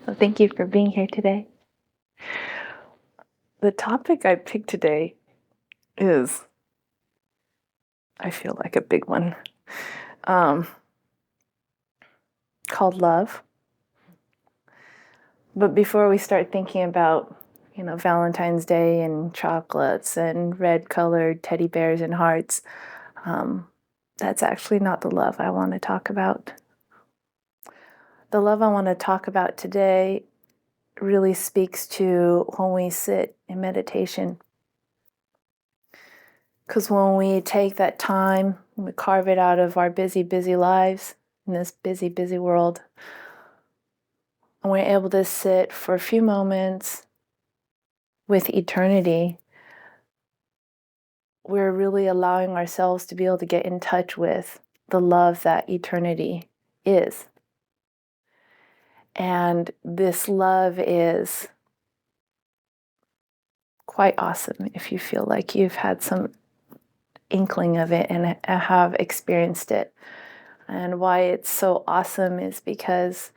So thank you for being here today. The topic I picked today is, I feel like a big one, um, called love. But before we start thinking about, Valentine's Day and chocolates and red-colored teddy bears and hearts, that's actually not the love I want to talk about. The love I want to talk about today really speaks to when we sit in meditation. Because when we take that time, we carve it out of our busy, busy lives in this busy, busy world, and we're able to sit for a few moments with eternity, we're really allowing ourselves to be able to get in touch with the love that eternity is. And this love is quite awesome if you feel like you've had some inkling of it and have experienced it. And why it's so awesome is because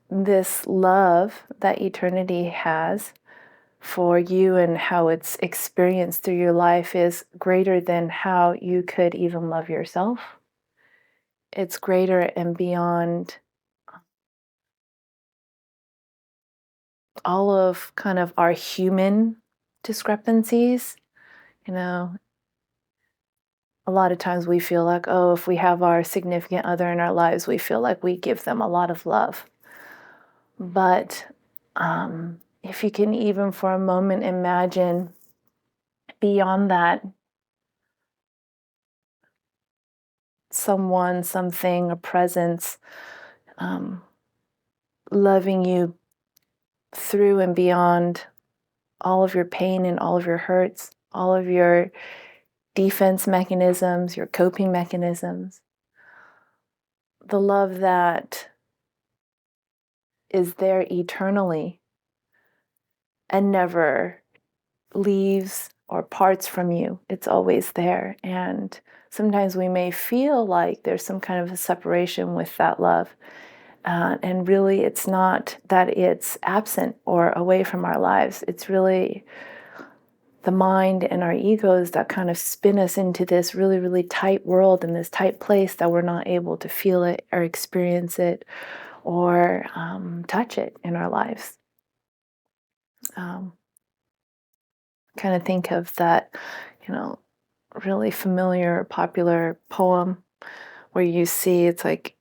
this love that eternity has for you and how it's experienced through your life is greater than how you could even love yourself. It's greater and beyond all of kind of our human discrepancies. A lot of times we feel like, oh, if we have our significant other in our lives, we feel like we give them a lot of love. But if you can even for a moment imagine beyond that, someone, something, a presence loving you through and beyond all of your pain and all of your hurts, all of your defense mechanisms, your coping mechanisms. The love that is there eternally and never leaves or parts from you. It's always there. And sometimes we may feel like there's some kind of a separation with that love. And really, it's not that it's absent or away from our lives. It's really the mind and our egos that kind of spin us into this really, really tight world and this tight place that we're not able to feel it or experience it or touch it in our lives. Kind of think of that, really familiar, popular poem where you see it's like,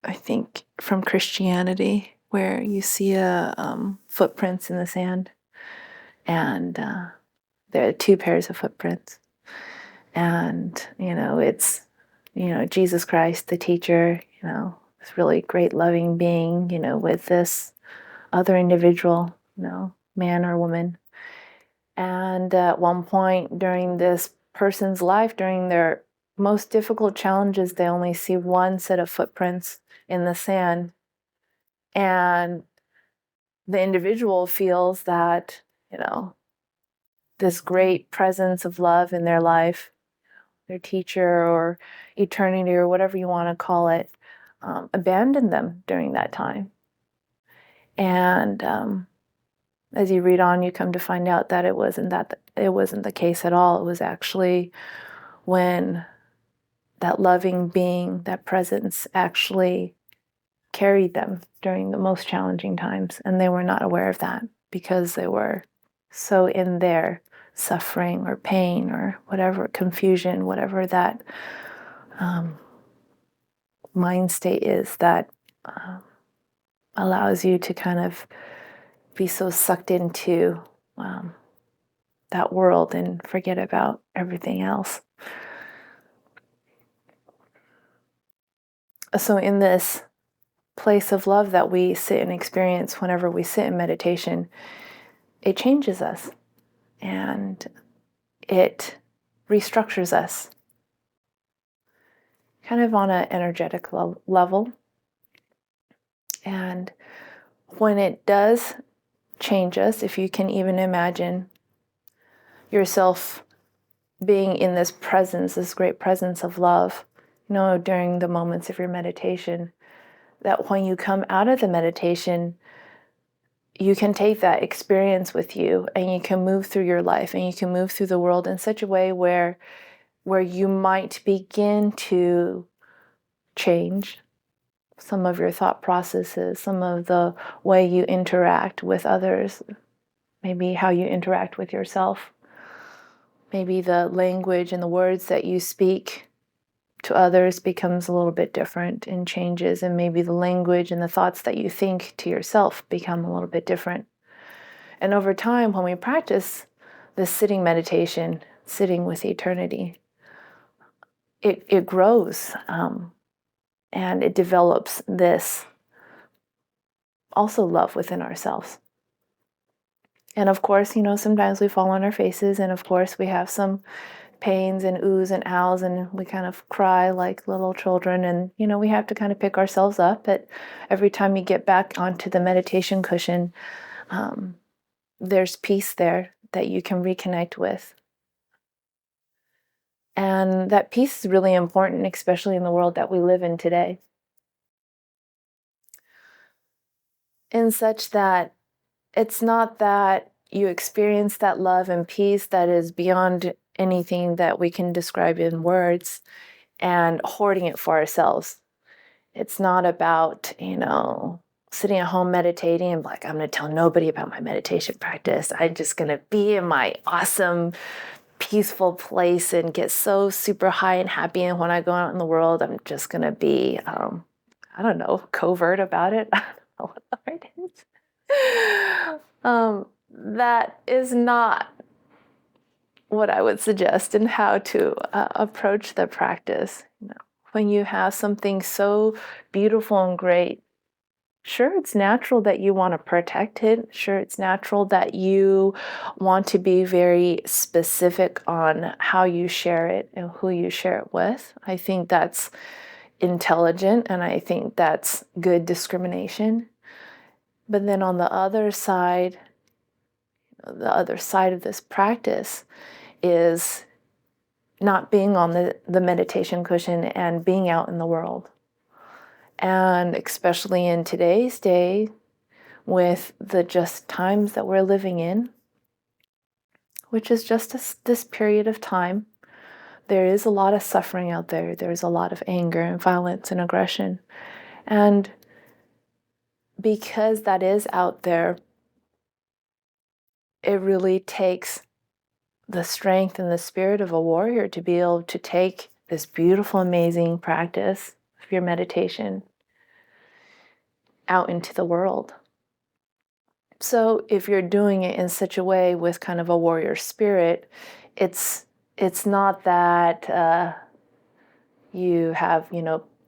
I think from Christianity, where you see footprints in the sand, and there are two pairs of footprints, and it's Jesus Christ, the teacher, this really great loving being, with this other individual, man or woman. And at one point during this person's life, during their most difficult challenges, they only see one set of footprints in the sand. And the individual feels that, this great presence of love in their life, their teacher or eternity or whatever you want to call it, abandoned them during that time. And as you read on, you come to find out that it wasn't the case at all. It was actually when that loving being, that presence, actually carried them during the most challenging times, and they were not aware of that because they were so in their suffering or pain or whatever, confusion, whatever that mind state is that allows you to kind of be so sucked into that world and forget about everything else. So in this place of love that we sit and experience whenever we sit in meditation, it changes us and it restructures us kind of on an energetic level. And when it does change us, if you can even imagine yourself being in this presence, this great presence of love, during the moments of your meditation, that when you come out of the meditation, you can take that experience with you, and you can move through your life, and you can move through the world in such a way where you might begin to change some of your thought processes, some of the way you interact with others, maybe how you interact with yourself. Maybe the language and the words that you speak to others becomes a little bit different and changes, and maybe the language and the thoughts that you think to yourself become a little bit different. And over time, when we practice this sitting meditation, sitting with eternity, it grows, and it develops this also love within ourselves. And of course, sometimes we fall on our faces, and of course we have some pains and oohs and ahs, and we kind of cry like little children, and we have to kind of pick ourselves up. But every time you get back onto the meditation cushion, there's peace there that you can reconnect with. And that peace is really important, especially in the world that we live in today. In such that it's not that you experience that love and peace that is beyond anything that we can describe in words and hoarding it for ourselves. It's not about, sitting at home meditating and like, I'm going to tell nobody about my meditation practice. I'm just going to be in my awesome, peaceful place and get so super high and happy. And when I go out in the world, I'm just going to be, covert about it. I don't know what the word is. That is not what I would suggest in how to approach the practice. When you have something so beautiful and great, sure, it's natural that you want to protect it. Sure, it's natural that you want to be very specific on how you share it and who you share it with. I think that's intelligent, and I think that's good discrimination. But then on the other side of this practice is not being on the meditation cushion and being out in the world. And especially in today's day, with the just times that we're living in, which is just this period of time, there is a lot of suffering out there. There's a lot of anger and violence and aggression. And because that is out there, it really takes the strength and the spirit of a warrior to be able to take this beautiful, amazing practice of your meditation out into the world. So if you're doing it in such a way with kind of a warrior spirit, it's not that you have,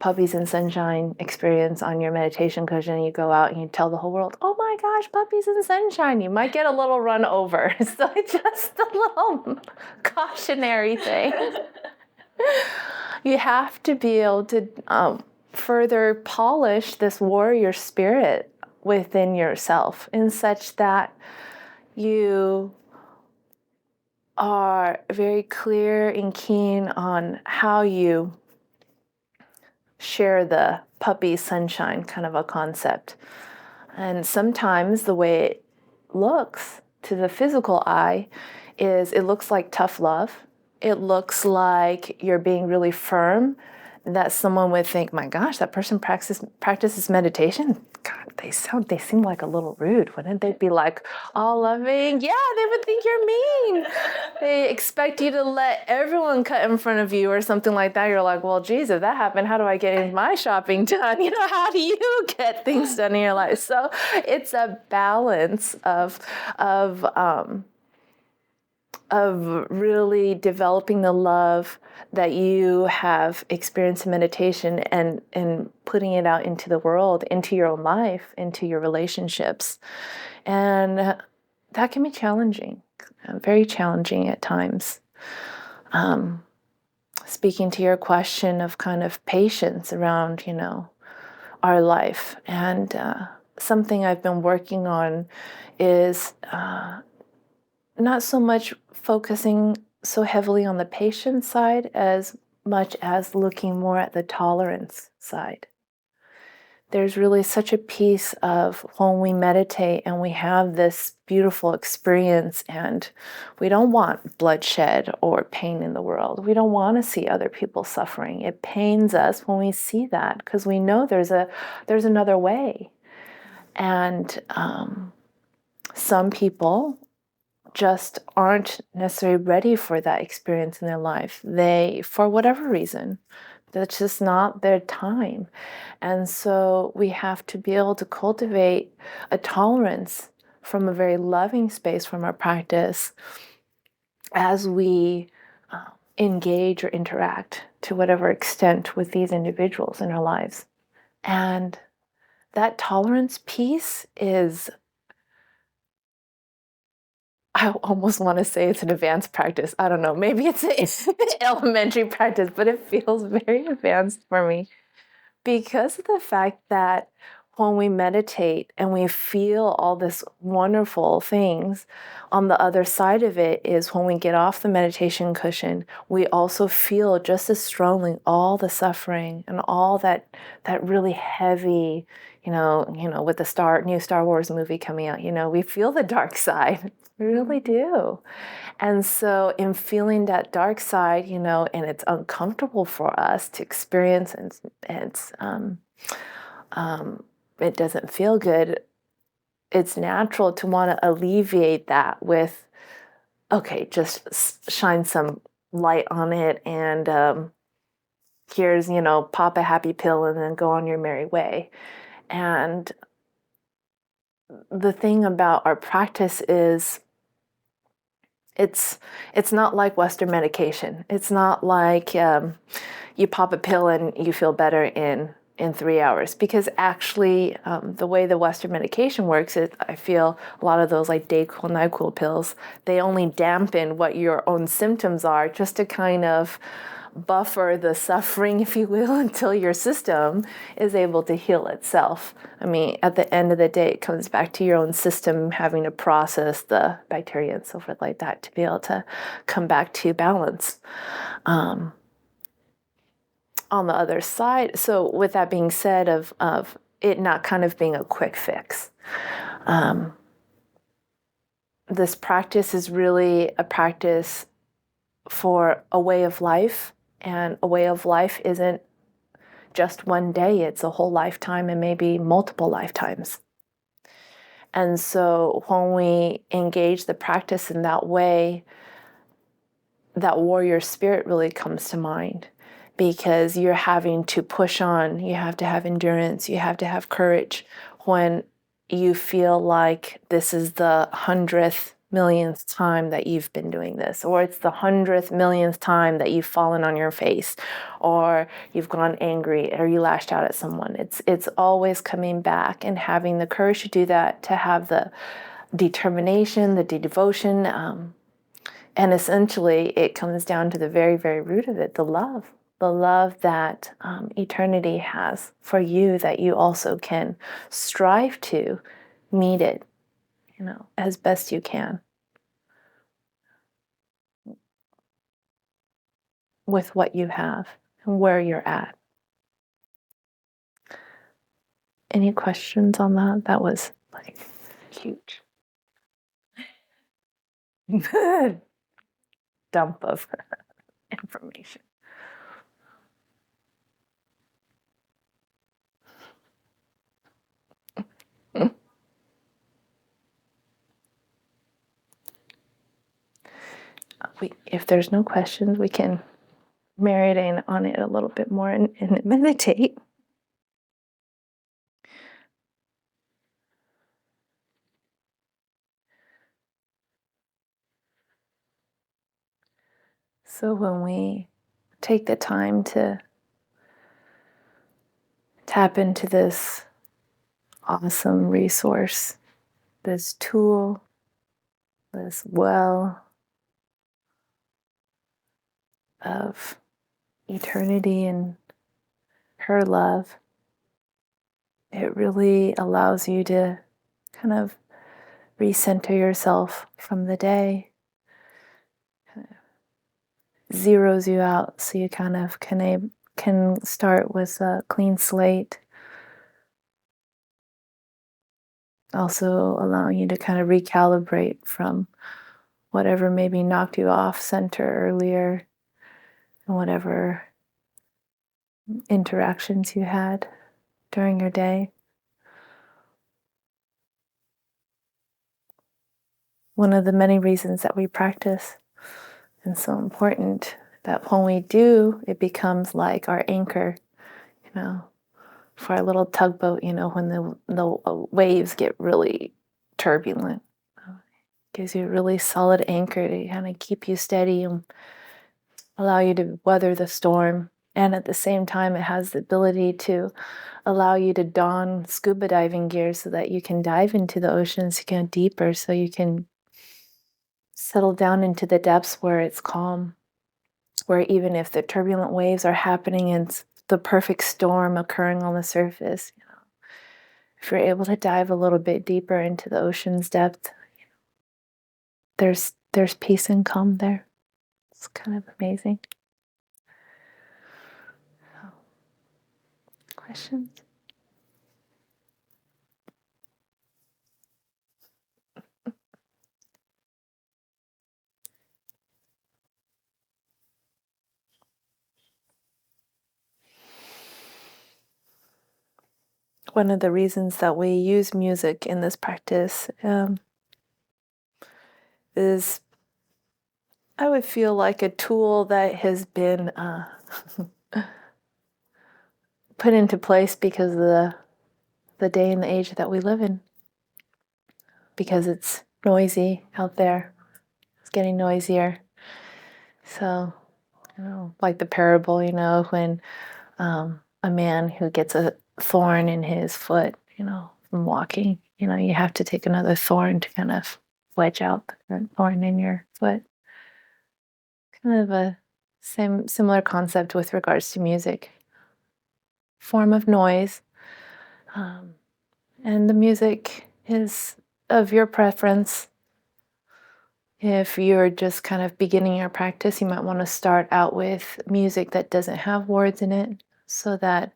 puppies and sunshine experience on your meditation cushion, and you go out and you tell the whole world, oh my gosh, puppies and sunshine. You might get a little run over. So it's just a little cautionary thing. You have to be able to further polish this warrior spirit within yourself in such that you are very clear and keen on how you share the puppy sunshine kind of a concept. And sometimes the way it looks to the physical eye is it looks like tough love. It looks like you're being really firm, that someone would think, my gosh, that person practices meditation. God, they seem like a little rude. Wouldn't they be like all loving? Yeah, they would think you're mean. They expect you to let everyone cut in front of you or something like that. You're like, well, geez, if that happened, how do I get my shopping done? How do you get things done in your life? So it's a balance of really developing the love that you have experienced in meditation and putting it out into the world, into your own life, into your relationships. And that can be challenging, very challenging at times. Speaking to your question of kind of patience around, our life. And something I've been working on is not so much focusing so heavily on the patience side as much as looking more at the tolerance side. there's really such a piece of when we meditate and we have this beautiful experience, and we don't want bloodshed or pain in the world. We don't want to see other people suffering. It pains us when we see that because we know there's another way. And some people just aren't necessarily ready for that experience in their life. They, for whatever reason, that's just not their time. And so we have to be able to cultivate a tolerance from a very loving space from our practice as we engage or interact to whatever extent with these individuals in our lives. And that tolerance piece is, I almost want to say it's an advanced practice. I don't know. Maybe it's an elementary practice, but it feels very advanced for me because of the fact that when we meditate and we feel all this wonderful things, on the other side of it is when we get off the meditation cushion, we also feel just as strongly all the suffering and all that really heavy, with the new Star Wars movie coming out, we feel the dark side. We really do. And so in feeling that dark side, and it's uncomfortable for us to experience, and it doesn't feel good, it's natural to want to alleviate that with, okay, just shine some light on it, and here's, pop a happy pill and then go on your merry way. And the thing about our practice is it's not like Western medication. It's not like you pop a pill and you feel better in 3 hours. Because actually, the way the Western medication works is, I feel a lot of those like Dayquil, NyQuil pills, they only dampen what your own symptoms are, just to kind of buffer the suffering, if you will, until your system is able to heal itself. I mean, at the end of the day, it comes back to your own system having to process the bacteria and so forth like that to be able to come back to balance. On the other side, so with that being said, of it not kind of being a quick fix, this practice is really a practice for a way of life. And a way of life isn't just one day, it's a whole lifetime and maybe multiple lifetimes. And so when we engage the practice in that way, that warrior spirit really comes to mind, because you're having to push on, you have to have endurance, you have to have courage when you feel like this is the 100th millionth time that you've been doing this, or it's the 100th millionth time that you've fallen on your face, or you've gone angry, or you lashed out at someone. It's always coming back and having the courage to do that, to have the determination, the devotion, and essentially it comes down to the very, very root of it, the love that eternity has for you, that you also can strive to meet it, as best you can with what you have and where you're at. Any questions on that? That was like huge. Dump of information. If there's no questions, we can marinate on it a little bit more and meditate. So when we take the time to tap into this awesome resource, this tool, this well of eternity and her love, it really allows you to kind of recenter yourself from the day, kind of zeroes you out so you kind of can start with a clean slate, also allowing you to kind of recalibrate from whatever maybe knocked you off center earlier and whatever interactions you had during your day. One of the many reasons that we practice, and so important, that when we do, it becomes like our anchor, for a little tugboat, when the waves get really turbulent. Gives you a really solid anchor to kind of keep you steady and allow you to weather the storm. And at the same time, it has the ability to allow you to don scuba diving gear so that you can dive into the oceans, you can go deeper, so you can settle down into the depths where it's calm, where even if the turbulent waves are happening and it's the perfect storm occurring on the surface, if you're able to dive a little bit deeper into the ocean's depth, there's peace and calm there. It's kind of amazing. Questions? One of the reasons that we use music in this practice is, I would feel like, a tool that has been put into place because of the day and the age that we live in. Because it's noisy out there. It's getting noisier. So, like the parable, when a man who gets a thorn in his foot, from walking, you have to take another thorn to kind of wedge out the current thorn in your foot. Kind of a similar concept with regards to music. Form of noise. And the music is of your preference. If you're just kind of beginning your practice, you might want to start out with music that doesn't have words in it, so that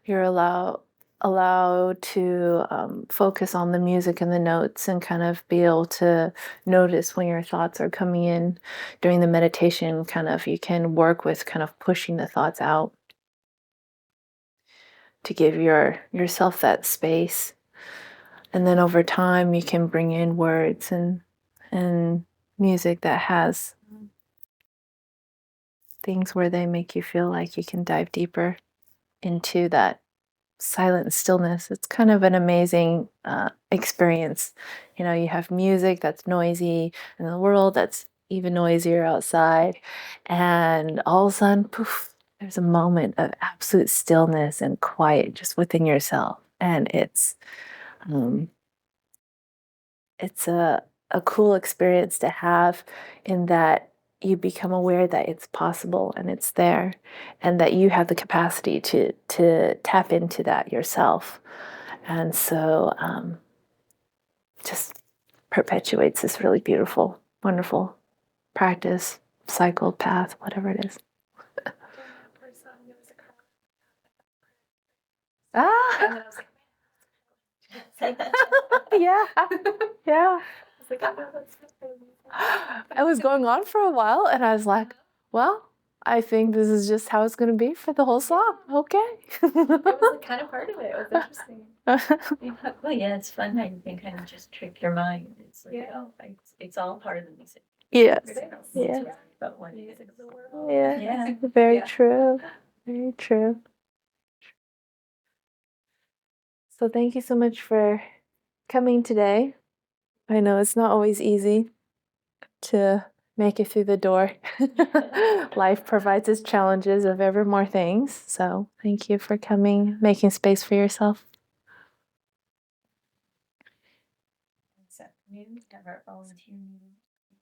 you're allowed to focus on the music and the notes and kind of be able to notice when your thoughts are coming in during the meditation. Kind of, you can work with kind of pushing the thoughts out to give yourself that space. And then over time, you can bring in words and music that has things where they make you feel like you can dive deeper into that silent stillness. It's kind of an amazing experience. You have music that's noisy in the world that's even noisier outside, and all of a sudden, poof, there's a moment of absolute stillness and quiet just within yourself. And it's a cool experience to have, in that you become aware that it's possible and it's there, and that you have the capacity to tap into that yourself. And so just perpetuates this really beautiful, wonderful practice, cycle, path, whatever it is. Ah! Yeah, yeah. I was going on for a while, and I was like, well, I think this is just how it's going to be for the whole song. Okay. It was kind of part of it. It was interesting. Well, yeah, it's fun how you can kind of just trick your mind. It's like, it's all part of the music. Yes. Yeah. But one music of the world. Yeah. Very true. Very true. So thank you so much for coming today. I know it's not always easy to make it through the door. Life provides its challenges of ever more things. So thank you for coming, making space for yourself. This afternoon, we have our volunteer meeting.